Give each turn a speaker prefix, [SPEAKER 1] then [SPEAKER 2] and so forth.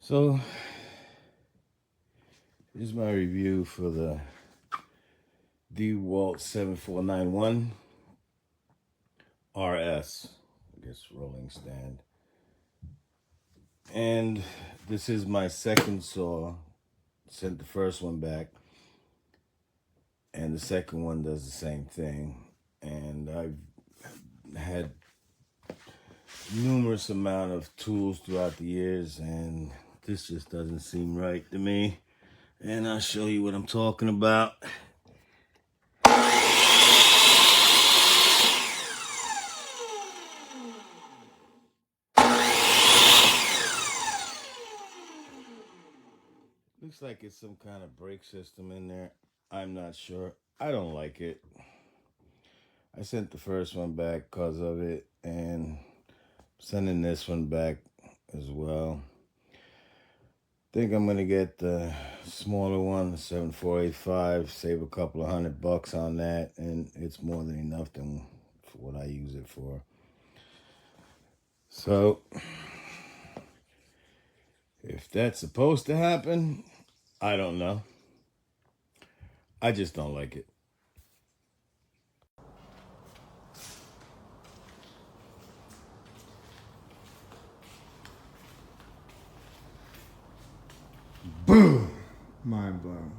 [SPEAKER 1] So, here's my review for the DWALT7491RS, I guess rolling stand. And this is my second saw. Sent the first one back, and the second one does the same thing. And I've had numerous amount of tools throughout the years, and this just doesn't seem right to me. And I'll show you what I'm talking about. Looks like it's some kind of brake system in there. I'm not sure. I don't like it. I sent the first one back because of it, and sending this one back as well. Think I'm gonna get the smaller one, the 7485, save a couple of $100 on that, and it's more than enough for what I use it for. So if that's supposed to happen, I don't know. I just don't like it.
[SPEAKER 2] Boom! Mind blown.